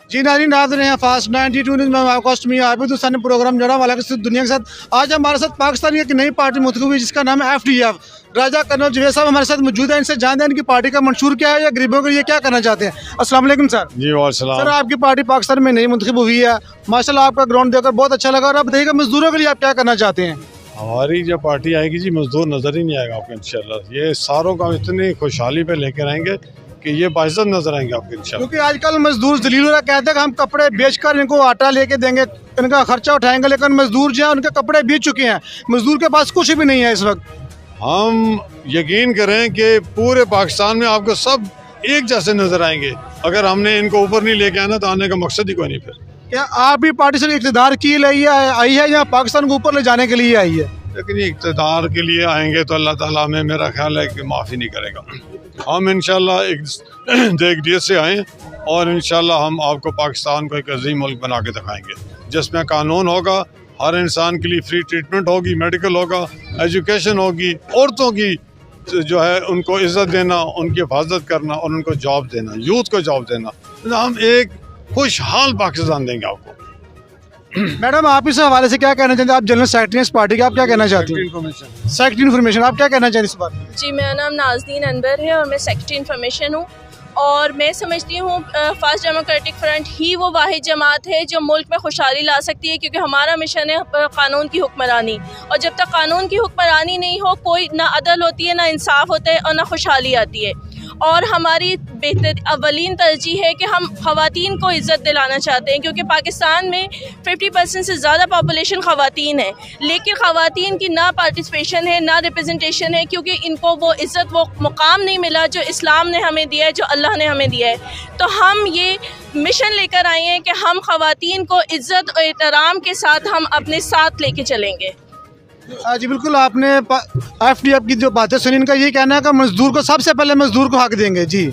जी नाज़रीन, नाज़रीन हैं फास्ट 92 न्यूज़ में आपको में आबिद हुसैन प्रोग्राम जड़ा वाला के दुनिया के साथ। आज हमारे साथ पाकिस्तान की एक नई पार्टी मुंतखब हुई जिसका नाम है FDF। राजा कर्नल जवेद साहब हमारे साथ मौजूद है। इनसे जानते हैं इनकी पार्टी का मंशूर क्या है या गरीबों के लिए क्या करना चाहते हैं। अस्सलाम वालेकुम सर। जी वालेकुम। सर, आपकी पार्टी पाकिस्तान में नई मुंतखब हुई है, माशाल्लाह आपका ग्राउंड देखकर बहुत अच्छा लगा। और आप बताइएगा मजदूरों के लिए आप क्या करना चाहते हैं। हमारी जब पार्टी आएगी जी, मजदूर नजर ही नहीं आएगा आपको इंशाल्लाह। ये सारों का इतनी खुशहाली पे लेकर आएंगे कि ये बाइज्जत नजर आएंगे आपको इंशाल्लाह। क्योंकि आजकल मजदूर जलील हो रहा, कहते हैं कि हम कपड़े बेचकर इनको आटा लेके देंगे, इनका खर्चा उठाएंगे, लेकिन मजदूर जो है उनके कपड़े बेच चुके हैं। मजदूर के पास कुछ भी नहीं है इस वक्त। हम यकीन करें कि पूरे पाकिस्तान में आपको सब एक जैसे नजर आएंगे। अगर हमने इनको ऊपर नहीं लेके आना तो आने का मकसद ही कोई नहीं। फिर क्या आप भी पार्टी से इक़्तिदार की आई है या पाकिस्तान को ऊपर ले जाने के लिए आई है। लेकिन ये इक़्तिदार के लिए आएंगे तो अल्लाह ताला हमें, मेरा ख्याल है कि माफ़ी नहीं करेगा। हम इंशाल्लाह एक देश से आए और इंशाल्लाह हम आपको पाकिस्तान को एक अजीम मुल्क बना के दिखाएंगे जिसमें कानून होगा, हर इंसान के लिए फ्री ट्रीटमेंट होगी, मेडिकल होगा, एजुकेशन होगी, औरतों की जो है उनको इज्जत देना, उनकी हिफाजत करना और उनको जॉब देना, यूथ को जॉब देना। तो हम एक खुशहाल पाकिस्तान देंगे आपको। मैडम, आप इस हवाले से क्या कहना चाहते हैं। आप जनरल सेक्रेटरी हैं इस पार्टी के, आप क्या कहना चाहती हैं। सेक्रेटरी इन्फॉर्मेशन, आप क्या कहना चाहते हैं इस बात में। जी, मेरा नाम नाज़नीन अनवर है और मैं सेक्रेटरी इन्फॉर्मेशन हूँ। और मैं समझती हूँ फास्ट डेमोक्रेटिक फ्रंट ही वो वाहिद जमात है जो मुल्क में खुशहाली ला सकती है, क्योंकि हमारा मिशन है कानून की हुक्मरानी। और जब तक कानून की हुक्मरानी नहीं हो, कोई ना अदल होती है, ना इंसाफ होता है और ना खुशहाली आती है। और हमारी बेहतर अवलीन तरजीह है कि हम ख़वातीन को इज़्ज़त दिलाना चाहते हैं, क्योंकि पाकिस्तान में 50% से ज़्यादा पॉपुलेशन ख़वातीन है, लेकिन ख़वातीन की ना पार्टिसिपेशन है, ना रिप्रेजेंटेशन है, क्योंकि इनको वो इज़्ज़त, वो मुकाम नहीं मिला जो इस्लाम ने हमें दिया है, जो अल्लाह ने हमें दिया है। तो हम ये मिशन लेकर आए हैं कि हम ख़वातीन को इज़्ज़त और एहतराम के साथ हम अपने साथ लेके चलेंगे। जी बिल्कुल, आपने FDF की जो बातें सुनी, इनका यही कहना है कि मजदूर को सबसे पहले मजदूर को हक देंगे। जी